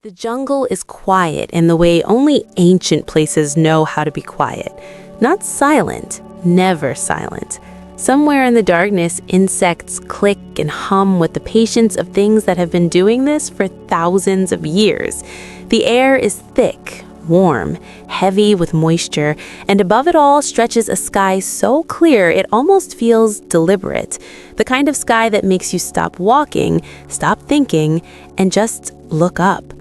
The jungle is quiet in the way only ancient places know how to be quiet. Not silent, never silent. Somewhere in the darkness, insects click and hum with the patience of things that have been doing this for thousands of years. The air is thick, warm, heavy with moisture, and above it all stretches a sky so clear it almost feels deliberate. The kind of sky that makes you stop walking, stop thinking, and just look up.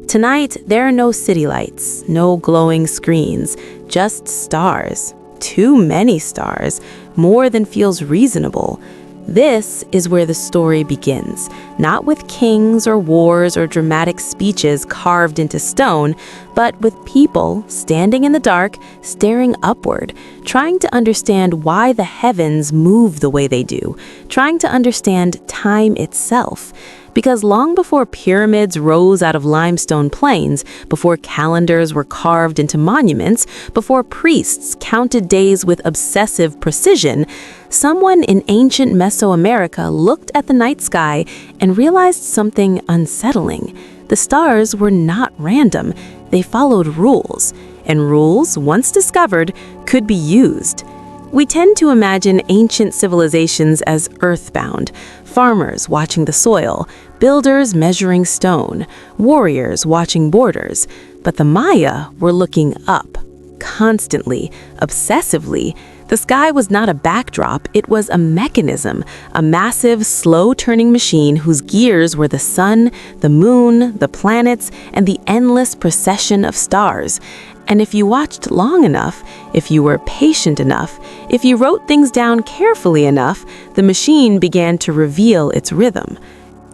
Tonight, there are no city lights, no glowing screens, just stars. Too many stars, more than feels reasonable. This is where the story begins, not with kings or wars or dramatic speeches carved into stone, but with people standing in the dark, staring upward, trying to understand why the heavens move the way they do, trying to understand time itself. Because long before pyramids rose out of limestone plains, before calendars were carved into monuments, before priests counted days with obsessive precision, someone in ancient Mesoamerica looked at the night sky and realized something unsettling. The stars were not random. They followed rules, and rules, once discovered, could be used. We tend to imagine ancient civilizations as earthbound, farmers watching the soil, builders measuring stone, warriors watching borders. But the Maya were looking up, constantly, obsessively. The sky was not a backdrop, it was a mechanism, a massive, slow-turning machine whose gears were the sun, the moon, the planets, and the endless procession of stars. And if you watched long enough, if you were patient enough, if you wrote things down carefully enough, the machine began to reveal its rhythm.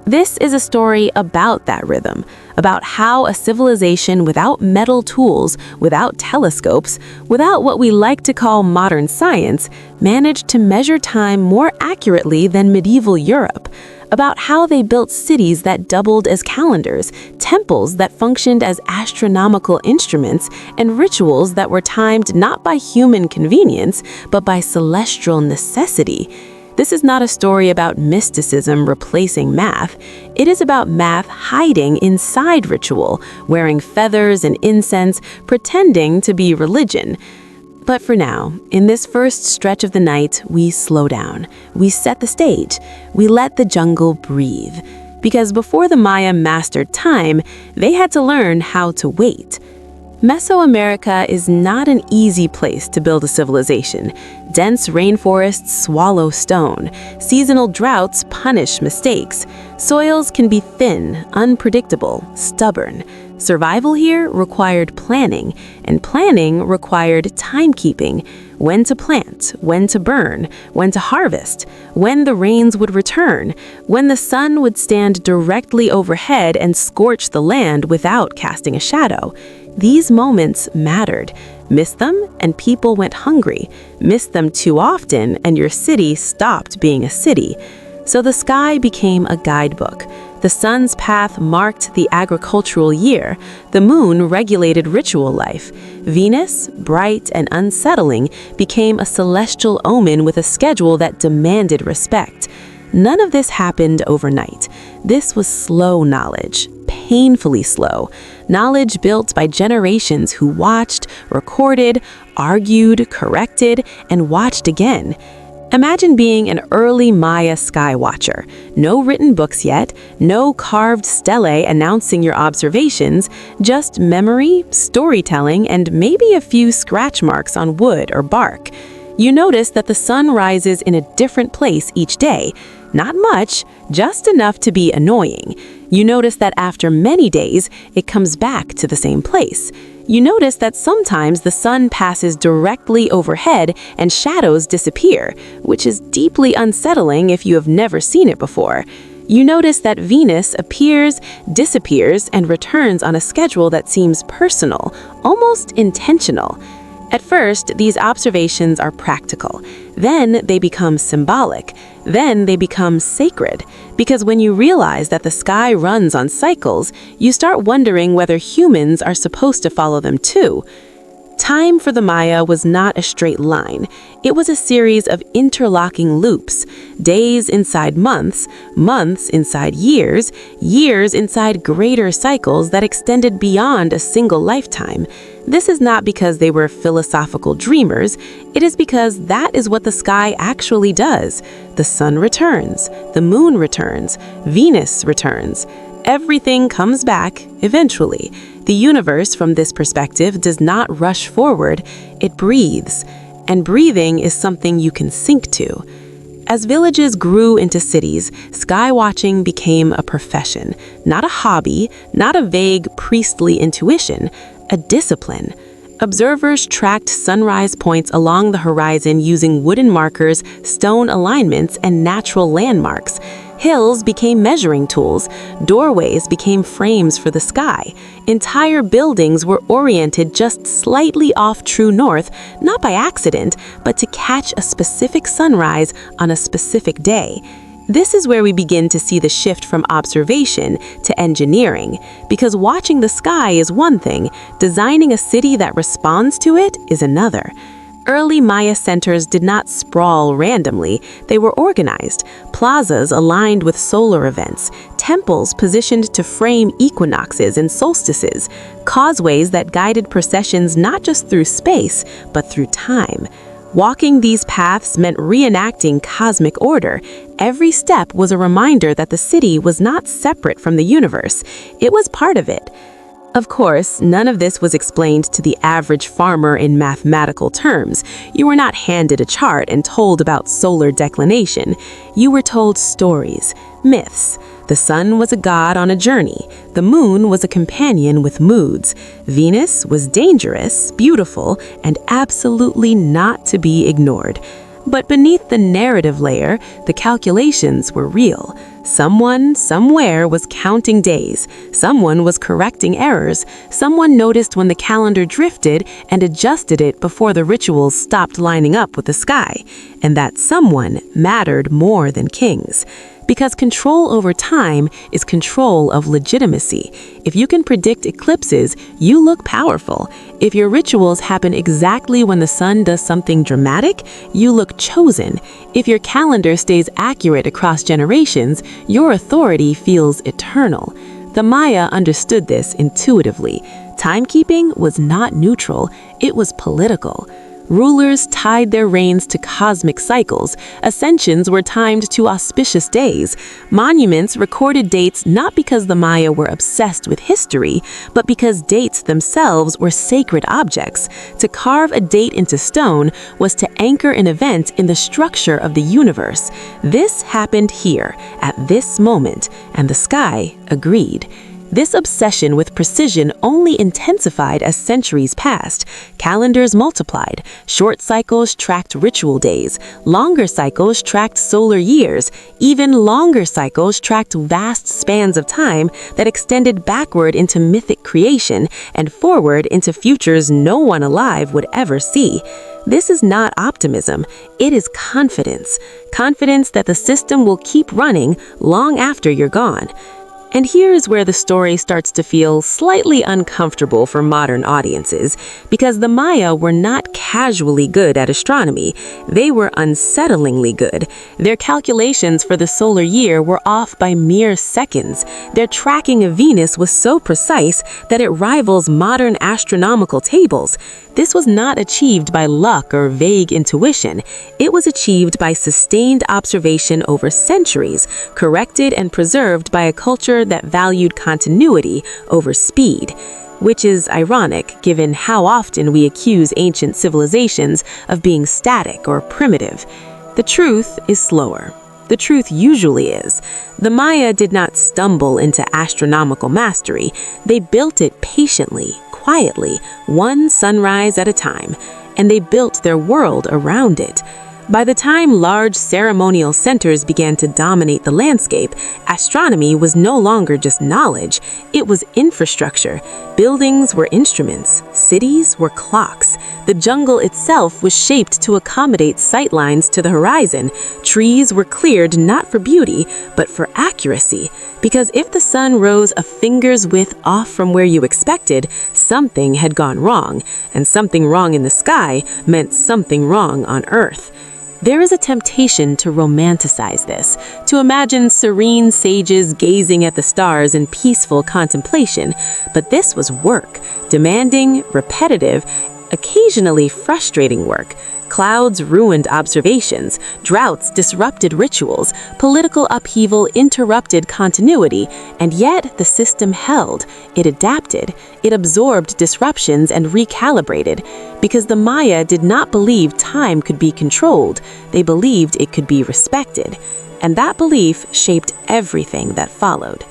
This is a story about that rhythm, about how a civilization without metal tools, without telescopes, without what we like to call modern science, managed to measure time more accurately than medieval Europe. About how they built cities that doubled as calendars, temples that functioned as astronomical instruments, and rituals that were timed not by human convenience, but by celestial necessity. This is not a story about mysticism replacing math. It is about math hiding inside ritual, wearing feathers and incense, pretending to be religion. But for now, in this first stretch of the night, we slow down. We set the stage. We let the jungle breathe. Because before the Maya mastered time, they had to learn how to wait. Mesoamerica is not an easy place to build a civilization. Dense rainforests swallow stone. Seasonal droughts punish mistakes. Soils can be thin, unpredictable, stubborn. Survival here required planning, and planning required timekeeping. When to plant, when to burn, when to harvest, when the rains would return, when the sun would stand directly overhead and scorch the land without casting a shadow. These moments mattered. Miss them, and people went hungry. Miss them too often, and your city stopped being a city. So the sky became a guidebook. The sun's path marked the agricultural year. The moon regulated ritual life. Venus, bright and unsettling, became a celestial omen with a schedule that demanded respect. None of this happened overnight. This was slow knowledge, painfully slow. Knowledge built by generations who watched, recorded, argued, corrected, and watched again. Imagine being an early Maya sky watcher. No written books yet, no carved stelae announcing your observations, just memory, storytelling, and maybe a few scratch marks on wood or bark. You notice that the sun rises in a different place each day. Not much, just enough to be annoying. You notice that after many days, it comes back to the same place. You notice that sometimes the sun passes directly overhead and shadows disappear, which is deeply unsettling if you have never seen it before. You notice that Venus appears, disappears, and returns on a schedule that seems personal, almost intentional. At first, these observations are practical. Then they become symbolic. Then they become sacred. Because when you realize that the sky runs on cycles, you start wondering whether humans are supposed to follow them too. Time for the Maya was not a straight line. It was a series of interlocking loops, days inside months, months inside years, years inside greater cycles that extended beyond a single lifetime. This is not because they were philosophical dreamers, it is because that is what the sky actually does. The sun returns, the moon returns, Venus returns. Everything comes back eventually. The universe, from this perspective, does not rush forward, it breathes. And breathing is something you can sink to. As villages grew into cities, sky watching became a profession, not a hobby, not a vague priestly intuition, a discipline. Observers tracked sunrise points along the horizon using wooden markers, stone alignments, and natural landmarks. Hills became measuring tools, doorways became frames for the sky. Entire buildings were oriented just slightly off true north, not by accident, but to catch a specific sunrise on a specific day. This is where we begin to see the shift from observation to engineering, because watching the sky is one thing, designing a city that responds to it is another. Early Maya centers did not sprawl randomly, they were organized. Plazas aligned with solar events, temples positioned to frame equinoxes and solstices, causeways that guided processions not just through space, but through time. Walking these paths meant reenacting cosmic order. Every step was a reminder that the city was not separate from the universe, it was part of it. Of course, none of this was explained to the average farmer in mathematical terms. You were not handed a chart and told about solar declination. You were told stories, myths. The sun was a god on a journey. The moon was a companion with moods. Venus was dangerous, beautiful, and absolutely not to be ignored. But beneath the narrative layer, the calculations were real. Someone, somewhere, was counting days. Someone was correcting errors. Someone noticed when the calendar drifted and adjusted it before the rituals stopped lining up with the sky. And that someone mattered more than kings. Because control over time is control of legitimacy. If you can predict eclipses, you look powerful. If your rituals happen exactly when the sun does something dramatic, you look chosen. If your calendar stays accurate across generations, your authority feels eternal. The Maya understood this intuitively. Timekeeping was not neutral, it was political. Rulers tied their reigns to cosmic cycles. Ascensions were timed to auspicious days. Monuments recorded dates not because the Maya were obsessed with history, but because dates themselves were sacred objects. To carve a date into stone was to anchor an event in the structure of the universe. This happened here, at this moment, and the sky agreed. This obsession with precision only intensified as centuries passed. Calendars multiplied. Short cycles tracked ritual days. Longer cycles tracked solar years. Even longer cycles tracked vast spans of time that extended backward into mythic creation and forward into futures no one alive would ever see. This is not optimism, it is confidence. Confidence that the system will keep running long after you're gone. And here's where the story starts to feel slightly uncomfortable for modern audiences, because the Maya were not casually good at astronomy, they were unsettlingly good. Their calculations for the solar year were off by mere seconds. Their tracking of Venus was so precise that it rivals modern astronomical tables. This was not achieved by luck or vague intuition. It was achieved by sustained observation over centuries, corrected and preserved by a culture that valued continuity over speed. Which is ironic, given how often we accuse ancient civilizations of being static or primitive. The truth is slower. The truth usually is. The Maya did not stumble into astronomical mastery. They built it patiently, quietly, one sunrise at a time, and they built their world around it. By the time large ceremonial centers began to dominate the landscape, astronomy was no longer just knowledge, it was infrastructure. Buildings were instruments, cities were clocks. The jungle itself was shaped to accommodate sight lines to the horizon. Trees were cleared not for beauty, but for accuracy. Because if the sun rose a finger's width off from where you expected, something had gone wrong, and something wrong in the sky meant something wrong on Earth. There is a temptation to romanticize this, to imagine serene sages gazing at the stars in peaceful contemplation, but this was work, demanding, repetitive, occasionally frustrating work. Clouds ruined observations, droughts disrupted rituals, political upheaval interrupted continuity, and yet the system held. It adapted, it absorbed disruptions and recalibrated, because the Maya did not believe time could be controlled, they believed it could be respected, and that belief shaped everything that followed.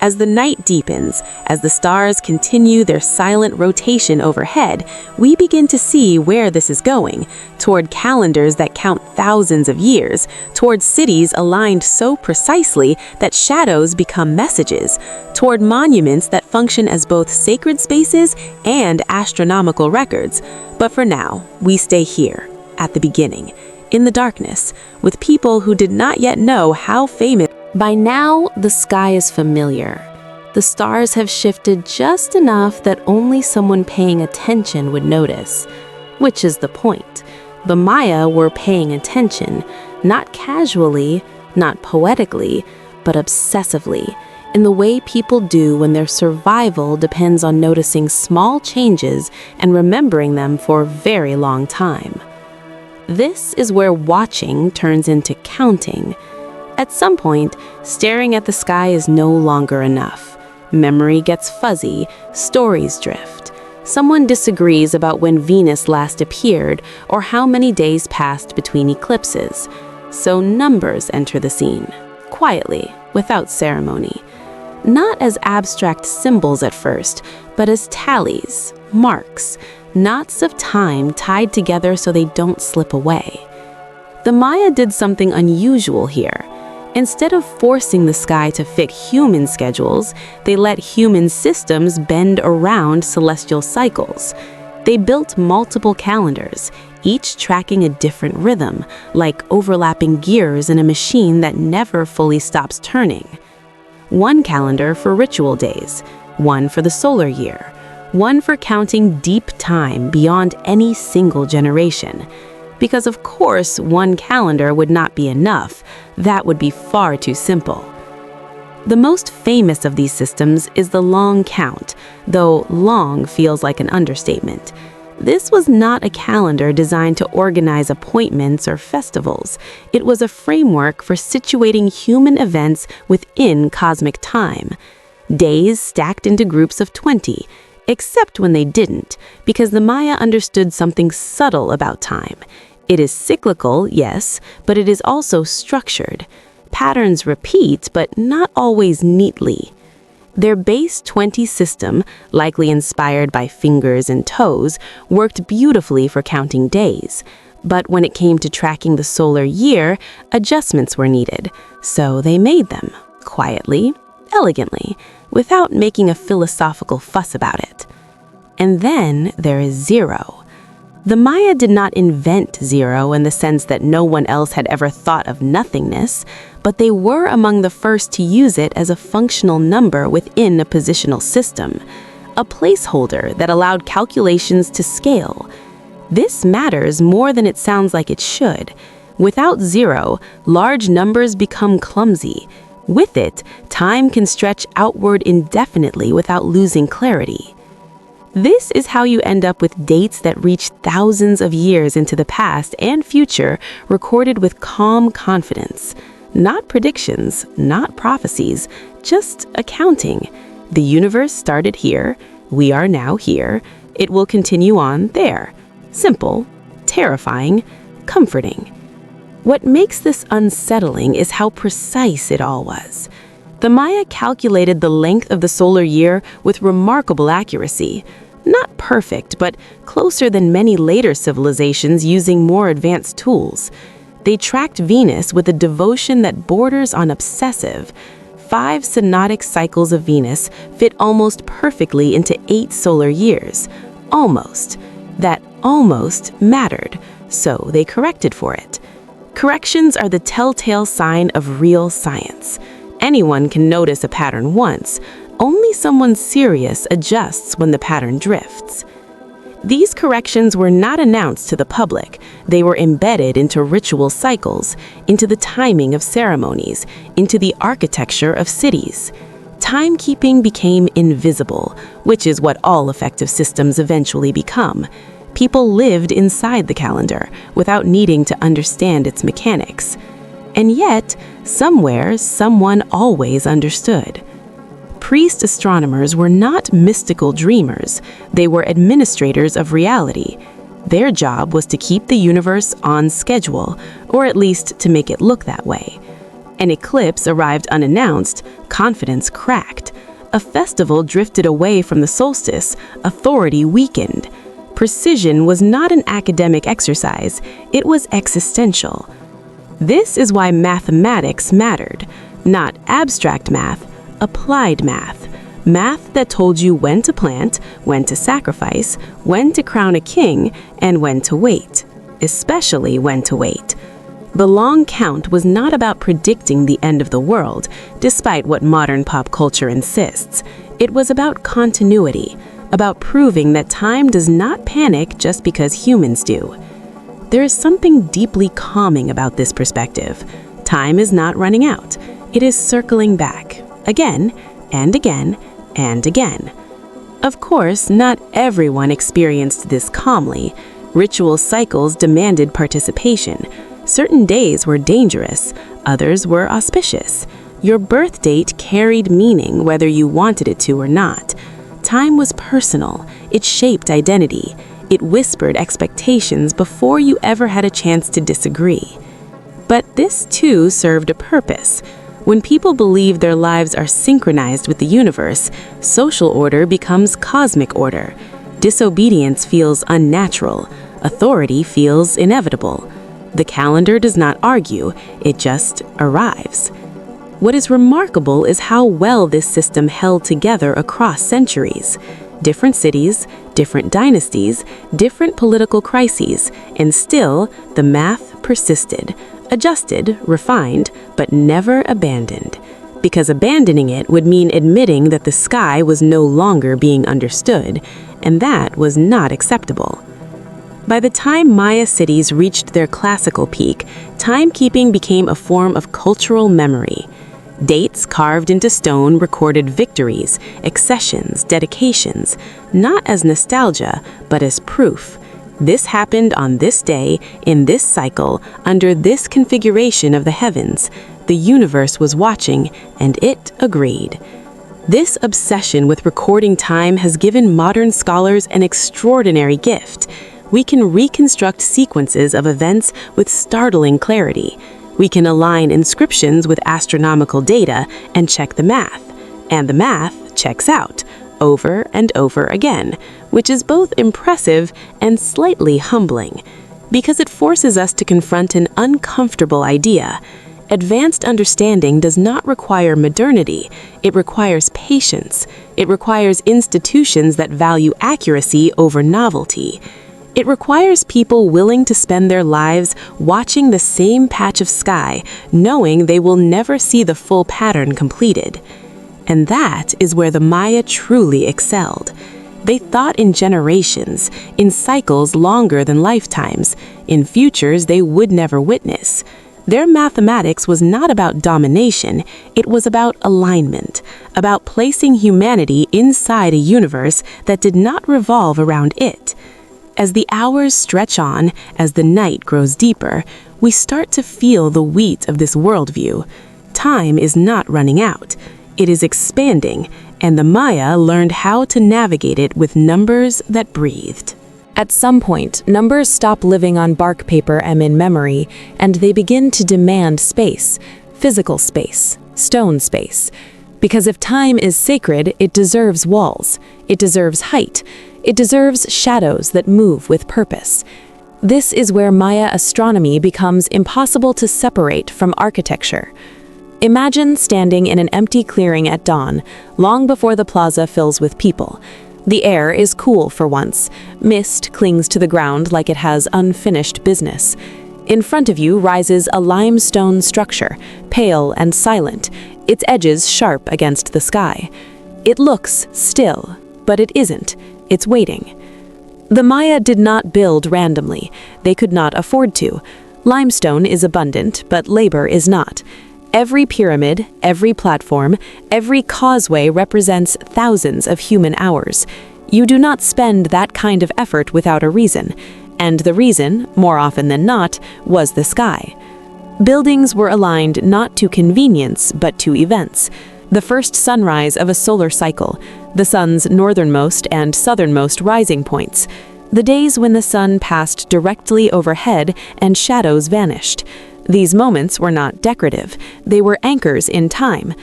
As the night deepens, as the stars continue their silent rotation overhead, we begin to see where this is going, toward calendars that count thousands of years, toward cities aligned so precisely that shadows become messages, toward monuments that function as both sacred spaces and astronomical records. But for now, we stay here, at the beginning, in the darkness, with people who did not yet know how famous. By now, the sky is familiar. The stars have shifted just enough that only someone paying attention would notice. Which is the point. The Maya were paying attention, not casually, not poetically, but obsessively, in the way people do when their survival depends on noticing small changes and remembering them for a very long time. This is where watching turns into counting. At some point, staring at the sky is no longer enough. Memory gets fuzzy, stories drift. Someone disagrees about when Venus last appeared or how many days passed between eclipses. So numbers enter the scene, quietly, without ceremony. Not as abstract symbols at first, but as tallies, marks, knots of time tied together so they don't slip away. The Maya did something unusual here. Instead of forcing the sky to fit human schedules, they let human systems bend around celestial cycles. They built multiple calendars, each tracking a different rhythm, like overlapping gears in a machine that never fully stops turning. One calendar for ritual days, one for the solar year, one for counting deep time beyond any single generation. Because of course, one calendar would not be enough. That would be far too simple. The most famous of these systems is the long count, though long feels like an understatement. This was not a calendar designed to organize appointments or festivals. It was a framework for situating human events within cosmic time. Days stacked into groups of 20, except when they didn't, because the Maya understood something subtle about time. It is cyclical, yes, but it is also structured. Patterns repeat, but not always neatly. Their base 20 system, likely inspired by fingers and toes, worked beautifully for counting days. But when it came to tracking the solar year, adjustments were needed. So they made them, quietly, elegantly, without making a philosophical fuss about it. And then there is zero. The Maya did not invent zero in the sense that no one else had ever thought of nothingness, but they were among the first to use it as a functional number within a positional system, a placeholder that allowed calculations to scale. This matters more than it sounds like it should. Without zero, large numbers become clumsy. With it, time can stretch outward indefinitely without losing clarity. This is how you end up with dates that reach thousands of years into the past and future, recorded with calm confidence. Not predictions, not prophecies, just accounting. The universe started here, we are now here, it will continue on there. Simple, terrifying, comforting. What makes this unsettling is how precise it all was. The Maya calculated the length of the solar year with remarkable accuracy. Not perfect, but closer than many later civilizations using more advanced tools. They tracked Venus with a devotion that borders on obsessive. 5 synodic cycles of Venus fit almost perfectly into 8 solar years. Almost. That almost mattered, so they corrected for it. Corrections are the telltale sign of real science. Anyone can notice a pattern once. Only someone serious adjusts when the pattern drifts. These corrections were not announced to the public. They were embedded into ritual cycles, into the timing of ceremonies, into the architecture of cities. Timekeeping became invisible, which is what all effective systems eventually become. People lived inside the calendar without needing to understand its mechanics. And yet, somewhere, someone always understood. Priest astronomers were not mystical dreamers. They were administrators of reality. Their job was to keep the universe on schedule, or at least to make it look that way. An eclipse arrived unannounced, confidence cracked. A festival drifted away from the solstice, authority weakened. Precision was not an academic exercise, it was existential. This is why mathematics mattered, not abstract math, applied math. Math that told you when to plant, when to sacrifice, when to crown a king, and when to wait, especially when to wait. The long count was not about predicting the end of the world, despite what modern pop culture insists. It was about continuity, about proving that time does not panic just because humans do. There is something deeply calming about this perspective. Time is not running out. It is circling back, again and again and again. Of course, not everyone experienced this calmly. Ritual cycles demanded participation. Certain days were dangerous, others were auspicious. Your birth date carried meaning whether you wanted it to or not. Time was personal. It shaped identity. It whispered expectations before you ever had a chance to disagree. But this too served a purpose. When people believe their lives are synchronized with the universe, social order becomes cosmic order. Disobedience feels unnatural. Authority feels inevitable. The calendar does not argue, it just arrives. What is remarkable is how well this system held together across centuries. Different cities, different dynasties, different political crises, and still the math persisted, adjusted, refined, but never abandoned. Because abandoning it would mean admitting that the sky was no longer being understood, and that was not acceptable. By the time Maya cities reached their classical peak, timekeeping became a form of cultural memory. Dates carved into stone recorded victories, accessions, dedications, not as nostalgia, but as proof. This happened on this day, in this cycle, under this configuration of the heavens. The universe was watching, and it agreed. This obsession with recording time has given modern scholars an extraordinary gift. We can reconstruct sequences of events with startling clarity. We can align inscriptions with astronomical data and check the math. And the math checks out, over and over again, which is both impressive and slightly humbling, because it forces us to confront an uncomfortable idea. Advanced understanding does not require modernity. It requires patience. It requires institutions that value accuracy over novelty. It requires people willing to spend their lives watching the same patch of sky, knowing they will never see the full pattern completed. And that is where the Maya truly excelled. They thought in generations, in cycles longer than lifetimes, in futures they would never witness. Their mathematics was not about domination, it was about alignment, about placing humanity inside a universe that did not revolve around it. As the hours stretch on, as the night grows deeper, we start to feel the weight of this worldview. Time is not running out. It is expanding, and the Maya learned how to navigate it with numbers that breathed. At some point, numbers stop living on bark paper and in memory, and they begin to demand space, physical space, stone space. Because if time is sacred, it deserves walls, it deserves height, it deserves shadows that move with purpose. This is where Maya astronomy becomes impossible to separate from architecture. Imagine standing in an empty clearing at dawn, long before the plaza fills with people. The air is cool for once. Mist clings to the ground like it has unfinished business. In front of you rises a limestone structure, pale and silent, its edges sharp against the sky. It looks still, but it isn't. It's waiting. The Maya did not build randomly. They could not afford to. Limestone is abundant, but labor is not. Every pyramid, every platform, every causeway represents thousands of human hours. You do not spend that kind of effort without a reason. And the reason, more often than not, was the sky. Buildings were aligned not to convenience, but to events. The first sunrise of a solar cycle, the sun's northernmost and southernmost rising points, the days when the sun passed directly overhead and shadows vanished. These moments were not decorative, they were anchors in time.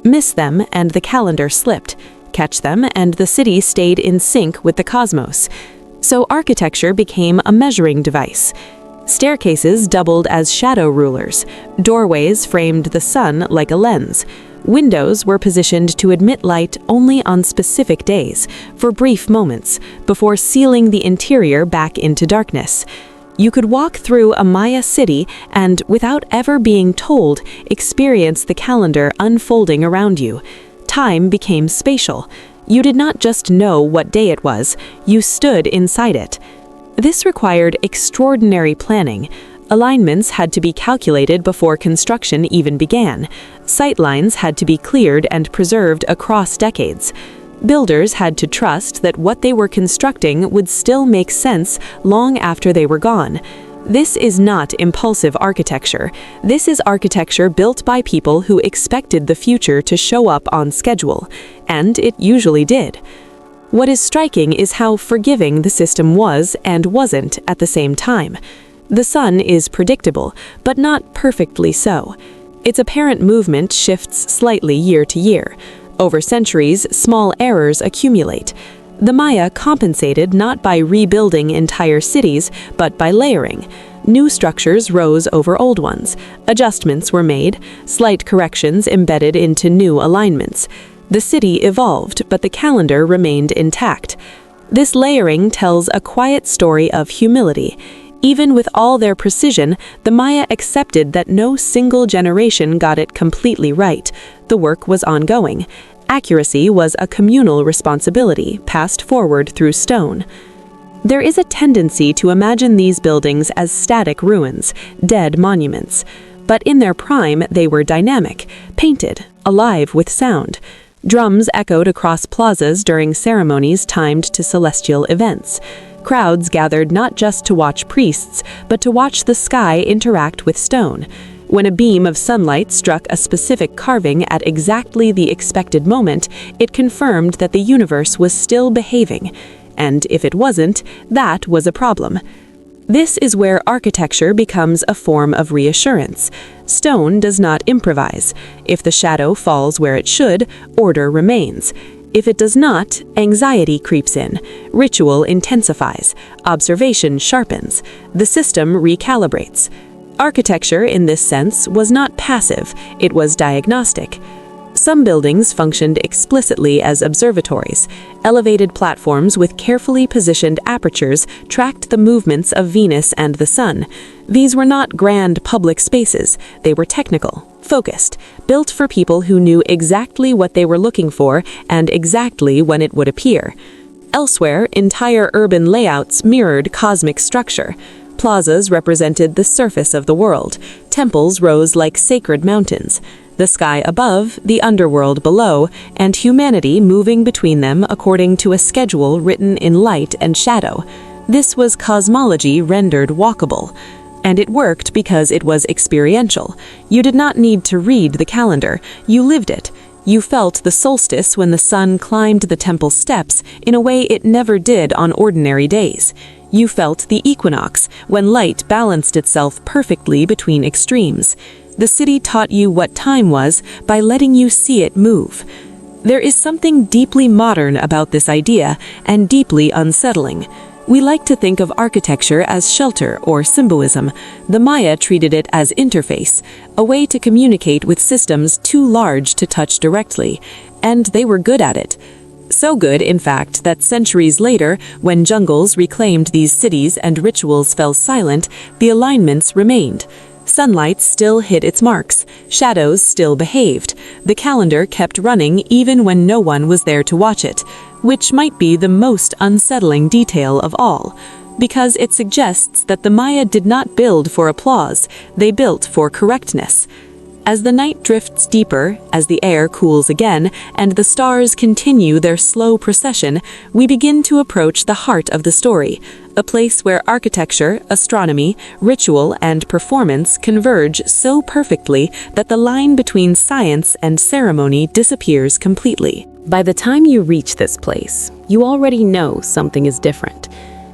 Miss them and the calendar slipped. Catch them and the city stayed in sync with the cosmos. So architecture became a measuring device. Staircases doubled as shadow rulers. Doorways framed the sun like a lens. Windows were positioned to admit light only on specific days, for brief moments, before sealing the interior back into darkness. You could walk through a Maya city and, without ever being told, experience the calendar unfolding around you. Time became spatial. You did not just know what day it was, you stood inside it. This required extraordinary planning. Alignments had to be calculated before construction even began. Sightlines had to be cleared and preserved across decades. Builders had to trust that what they were constructing would still make sense long after they were gone. This is not impulsive architecture. This is architecture built by people who expected the future to show up on schedule, and it usually did. What is striking is how forgiving the system was and wasn't at the same time. The sun is predictable, but not perfectly so. Its apparent movement shifts slightly year to year. Over centuries, small errors accumulate. The Maya compensated not by rebuilding entire cities, but by layering. New structures rose over old ones. Adjustments were made, slight corrections embedded into new alignments. The city evolved, but the calendar remained intact. This layering tells a quiet story of humility. Even with all their precision, the Maya accepted that no single generation got it completely right. The work was ongoing. Accuracy was a communal responsibility passed forward through stone. There is a tendency to imagine these buildings as static ruins, dead monuments. But in their prime, they were dynamic, painted, alive with sound. Drums echoed across plazas during ceremonies timed to celestial events. Crowds gathered not just to watch priests, but to watch the sky interact with stone. When a beam of sunlight struck a specific carving at exactly the expected moment, it confirmed that the universe was still behaving. And if it wasn't, that was a problem. This is where architecture becomes a form of reassurance. Stone does not improvise. If the shadow falls where it should, order remains. If it does not, anxiety creeps in, ritual intensifies, observation sharpens, the system recalibrates. Architecture, in this sense, was not passive, it was diagnostic. Some buildings functioned explicitly as observatories. Elevated platforms with carefully positioned apertures tracked the movements of Venus and the Sun. These were not grand public spaces, they were technical, focused, built for people who knew exactly what they were looking for and exactly when it would appear. Elsewhere, entire urban layouts mirrored cosmic structure. Plazas represented the surface of the world. Temples rose like sacred mountains. The sky above, the underworld below, and humanity moving between them according to a schedule written in light and shadow. This was cosmology rendered walkable. And it worked because it was experiential. You did not need to read the calendar, you lived it. You felt the solstice when the sun climbed the temple steps in a way it never did on ordinary days. You felt the equinox when light balanced itself perfectly between extremes. The city taught you what time was by letting you see it move. There is something deeply modern about this idea and deeply unsettling. We like to think of architecture as shelter or symbolism. The Maya treated it as interface, a way to communicate with systems too large to touch directly, and they were good at it. So good, in fact, that centuries later, when jungles reclaimed these cities and rituals fell silent, the alignments remained. Sunlight still hit its marks, shadows still behaved, the calendar kept running even when no one was there to watch it, which might be the most unsettling detail of all, because it suggests that the Maya did not build for applause, they built for correctness. As the night drifts deeper, as the air cools again, and the stars continue their slow procession, we begin to approach the heart of the story, a place where architecture, astronomy, ritual, and performance converge so perfectly that the line between science and ceremony disappears completely. By the time you reach this place, you already know something is different.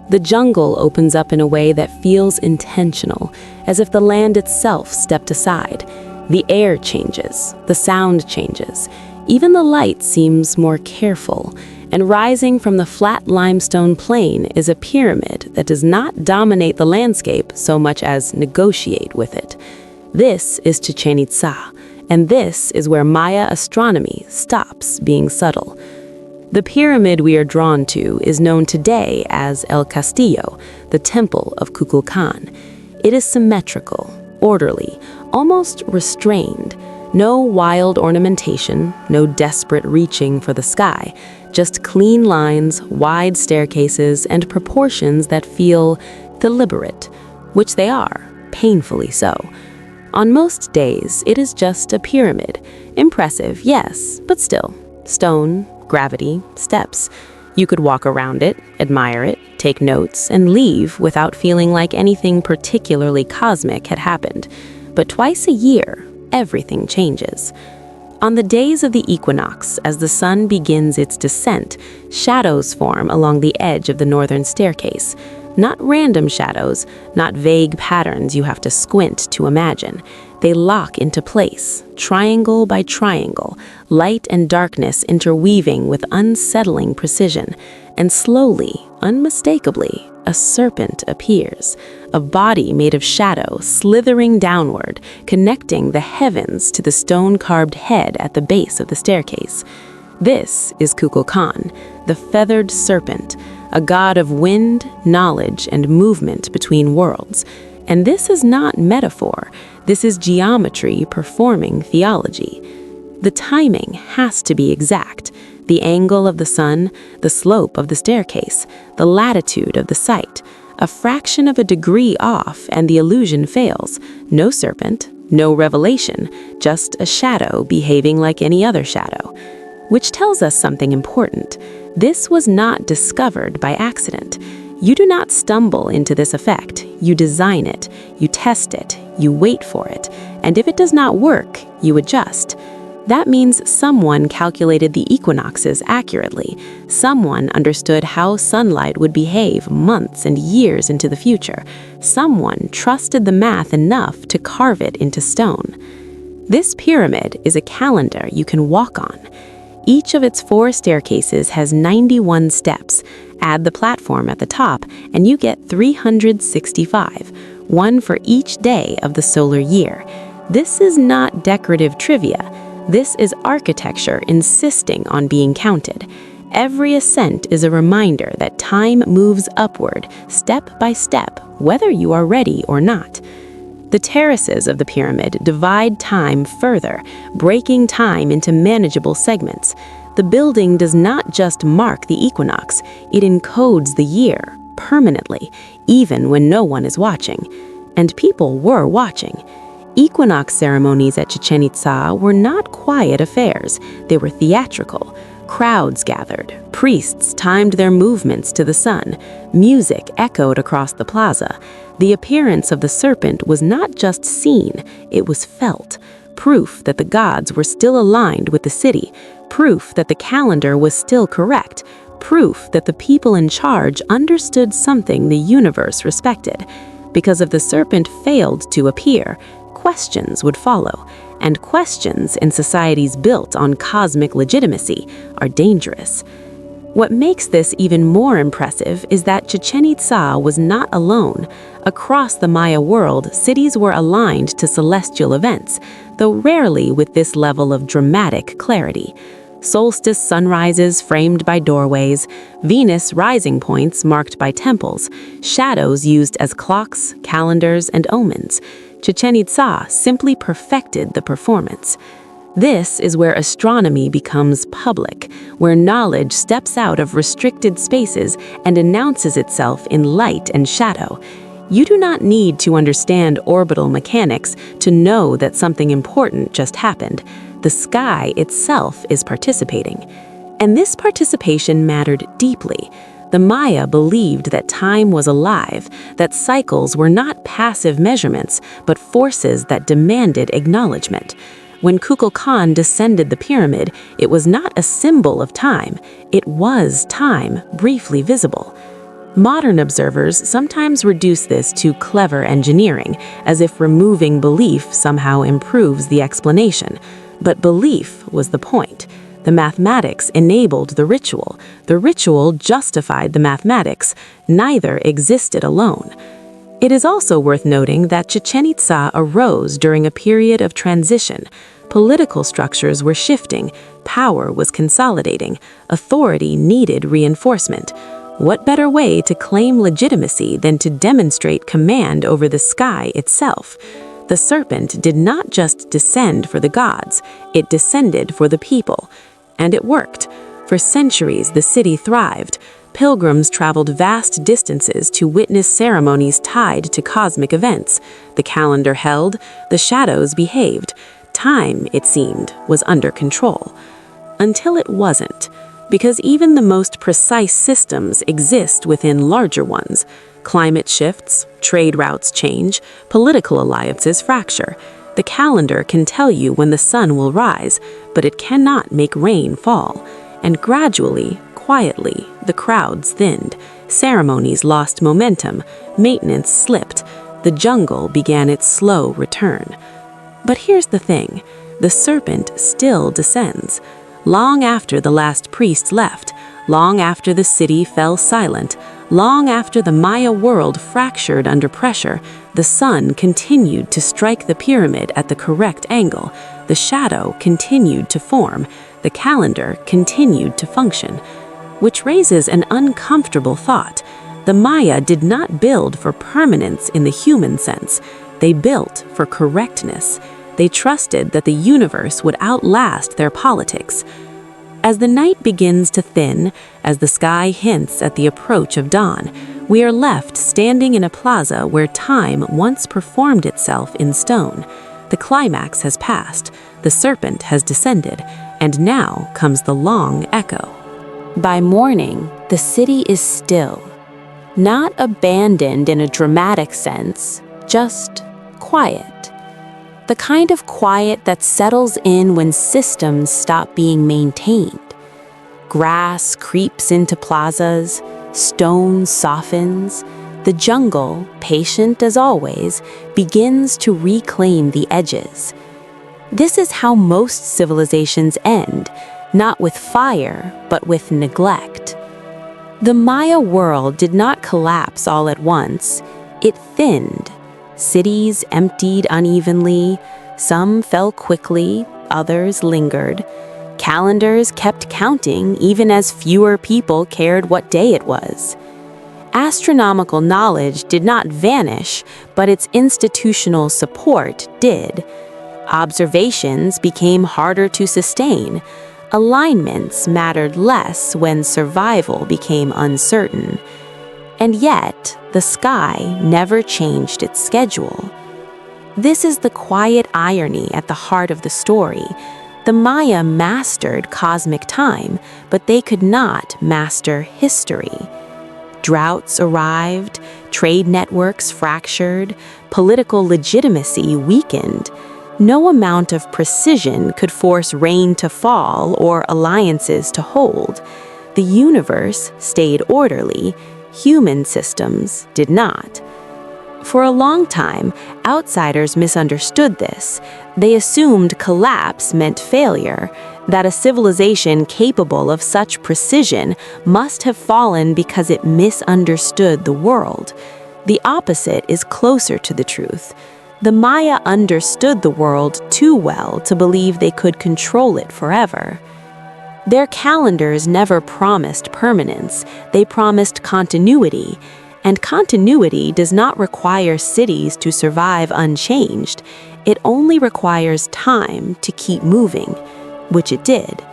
The jungle opens up in a way that feels intentional, as if the land itself stepped aside. The air changes, the sound changes, even the light seems more careful, and rising from the flat limestone plain is a pyramid that does not dominate the landscape so much as negotiate with it. This is Chichén Itzá, and this is where Maya astronomy stops being subtle. The pyramid we are drawn to is known today as El Castillo, the Temple of Kukulkan. It is symmetrical, orderly, almost restrained. No wild ornamentation, no desperate reaching for the sky, just clean lines, wide staircases, and proportions that feel deliberate, which they are, painfully so. On most days, it is just a pyramid. Impressive, yes, but still. Stone, gravity, steps. You could walk around it, admire it, take notes, and leave without feeling like anything particularly cosmic had happened. But twice a year, everything changes. On the days of the equinox, as the sun begins its descent, shadows form along the edge of the northern staircase. Not random shadows, not vague patterns you have to squint to imagine. They lock into place, triangle by triangle, light and darkness interweaving with unsettling precision. And slowly, unmistakably, a serpent appears, a body made of shadow slithering downward, connecting the heavens to the stone-carved head at the base of the staircase. This is Kukulkan, the feathered serpent, a god of wind, knowledge, and movement between worlds. And this is not metaphor, this is geometry performing theology. The timing has to be exact. The angle of the sun, the slope of the staircase, the latitude of the site. A fraction of a degree off and the illusion fails. No serpent, no revelation, just a shadow behaving like any other shadow. Which tells us something important. This was not discovered by accident. You do not stumble into this effect. You design it, you test it, you wait for it, and if it does not work, you adjust. That means someone calculated the equinoxes accurately. Someone understood how sunlight would behave months and years into the future. Someone trusted the math enough to carve it into stone. This pyramid is a calendar you can walk on. Each of its 4 staircases has 91 steps. Add the platform at the top, and you get 365, one for each day of the solar year. This is not decorative trivia. This is architecture insisting on being counted. Every ascent is a reminder that time moves upward, step by step, whether you are ready or not. The terraces of the pyramid divide time further, breaking time into manageable segments. The building does not just mark the equinox, it encodes the year, permanently, even when no one is watching. And people were watching. Equinox ceremonies at Chichén Itzá were not quiet affairs, they were theatrical. Crowds gathered, priests timed their movements to the sun, music echoed across the plaza. The appearance of the serpent was not just seen, it was felt. Proof that the gods were still aligned with the city, proof that the calendar was still correct, proof that the people in charge understood something the universe respected. Because if the serpent failed to appear, questions would follow, and questions in societies built on cosmic legitimacy are dangerous. What makes this even more impressive is that Chichén Itzá was not alone. Across the Maya world, cities were aligned to celestial events, though rarely with this level of dramatic clarity. solstice sunrises framed by doorways, Venus rising points marked by temples, shadows used as clocks, calendars, and omens. Chichén Itzá simply perfected the performance. This is where astronomy becomes public, where knowledge steps out of restricted spaces and announces itself in light and shadow. You do not need to understand orbital mechanics to know that something important just happened. The sky itself is participating. And this participation mattered deeply. The Maya believed that time was alive, that cycles were not passive measurements, but forces that demanded acknowledgement. When Kukulkan descended the pyramid, it was not a symbol of time. It was time, briefly visible. Modern observers sometimes reduce this to clever engineering, as if removing belief somehow improves the explanation. But belief was the point. The mathematics enabled the ritual justified the mathematics. Neither existed alone. It is also worth noting that Chichén Itzá arose during a period of transition. Political structures were shifting, power was consolidating, authority needed reinforcement. What better way to claim legitimacy than to demonstrate command over the sky itself? The serpent did not just descend for the gods, it descended for the people. And it worked. For centuries, the city thrived. Pilgrims traveled vast distances to witness ceremonies tied to cosmic events. The calendar held, the shadows behaved. Time, it seemed, was under control. Until it wasn't. Because even the most precise systems exist within larger ones. Climate shifts, trade routes change, political alliances fracture. The calendar can tell you when the sun will rise, but it cannot make rain fall. And gradually, quietly, the crowds thinned. Ceremonies lost momentum, maintenance slipped. The jungle began its slow return. But here's the thing, the serpent still descends. Long after the last priest left, long after the city fell silent, long after the Maya world fractured under pressure, the sun continued to strike the pyramid at the correct angle. The shadow continued to form. The calendar continued to function. Which raises an uncomfortable thought. The Maya did not build for permanence in the human sense. They built for correctness. They trusted that the universe would outlast their politics. As the night begins to thin, as the sky hints at the approach of dawn, we are left standing in a plaza where time once performed itself in stone. The climax has passed, the serpent has descended, and now comes the long echo. By morning, the city is still. Not abandoned in a dramatic sense, just quiet. The kind of quiet that settles in when systems stop being maintained. Grass creeps into plazas, stone softens. The jungle, patient as always, begins to reclaim the edges. This is how most civilizations end, not with fire, but with neglect. The Maya world did not collapse all at once. It thinned. Cities emptied unevenly, some fell quickly, others lingered. Calendars kept counting even as fewer people cared what day it was. Astronomical knowledge did not vanish, but its institutional support did. Observations became harder to sustain. Alignments mattered less when survival became uncertain. And yet, the sky never changed its schedule. This is the quiet irony at the heart of the story. The Maya mastered cosmic time, but they could not master history. Droughts arrived, trade networks fractured, political legitimacy weakened. No amount of precision could force rain to fall or alliances to hold. The universe stayed orderly. Human systems did not. For a long time, outsiders misunderstood this. They assumed collapse meant failure, that a civilization capable of such precision must have fallen because it misunderstood the world. The opposite is closer to the truth. The Maya understood the world too well to believe they could control it forever. Their calendars never promised permanence, they promised continuity. And continuity does not require cities to survive unchanged. It only requires time to keep moving, which it did.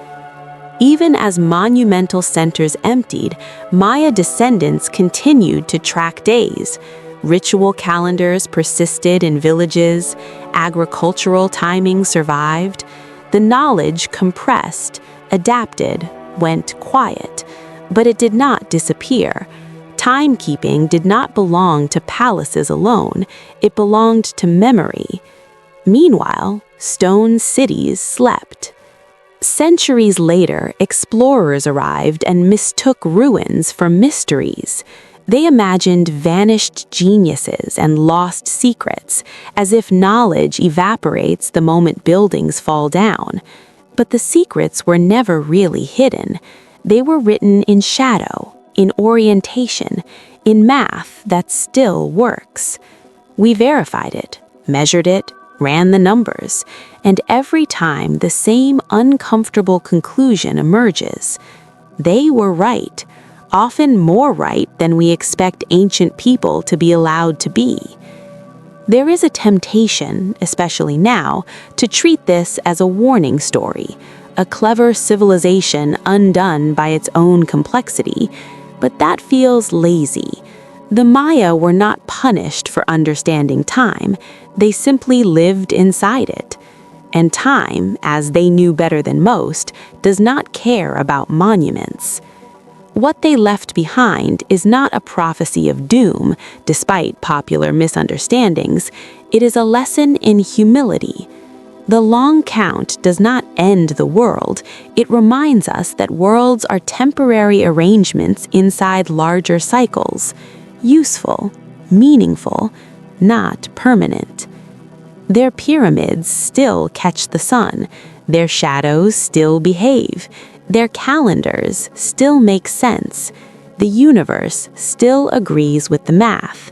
Even as monumental centers emptied, Maya descendants continued to track days. Ritual calendars persisted in villages, agricultural timing survived. The knowledge compressed, adapted, went quiet, but it did not disappear. Timekeeping did not belong to palaces alone, it belonged to memory. Meanwhile, stone cities slept. Centuries later, explorers arrived and mistook ruins for mysteries. They imagined vanished geniuses and lost secrets, as if knowledge evaporates the moment buildings fall down. But the secrets were never really hidden. They were written in shadow, in orientation, in math that still works. We verified it, measured it, ran the numbers, and every time the same uncomfortable conclusion emerges. They were right, often more right than we expect ancient people to be allowed to be. There is a temptation, especially now, to treat this as a warning story, a clever civilization undone by its own complexity, but that feels lazy. The Maya were not punished for understanding time, they simply lived inside it. And time, as they knew better than most, does not care about monuments. What they left behind is not a prophecy of doom, despite popular misunderstandings. It is a lesson in humility. The long count does not end the world. It reminds us that worlds are temporary arrangements inside larger cycles. Useful, meaningful, not permanent. Their pyramids still catch the sun. Their shadows still behave. Their calendars still make sense. The universe still agrees with the math,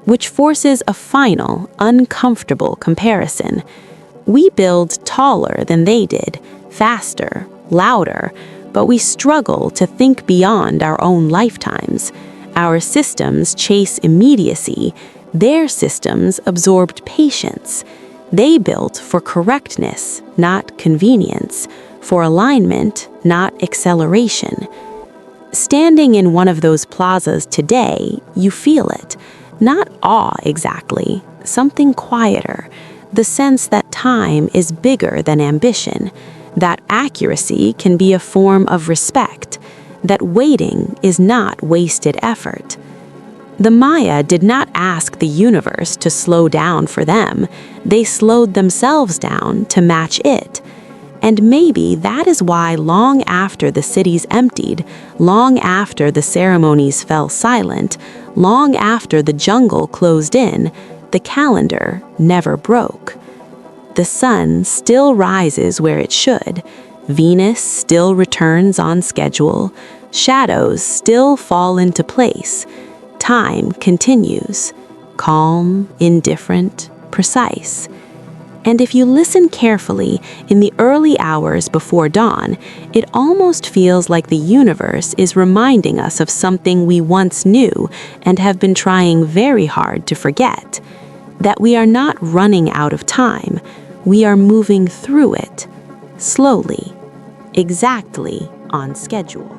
which forces a final, uncomfortable comparison. We build taller than they did, faster, louder, but we struggle to think beyond our own lifetimes. Our systems chase immediacy. Their systems absorbed patience. They built for correctness, not convenience, for alignment, not acceleration. Standing in one of those plazas today, you feel it. Not awe exactly, something quieter. The sense that time is bigger than ambition, that accuracy can be a form of respect, that waiting is not wasted effort. The Maya did not ask the universe to slow down for them. They slowed themselves down to match it. And maybe that is why long after the cities emptied, long after the ceremonies fell silent, long after the jungle closed in, the calendar never broke. The sun still rises where it should. Venus still returns on schedule. Shadows still fall into place. Time continues, calm, indifferent, precise. And if you listen carefully, in the early hours before dawn, it almost feels like the universe is reminding us of something we once knew and have been trying very hard to forget. That we are not running out of time, we are moving through it, slowly, exactly on schedule.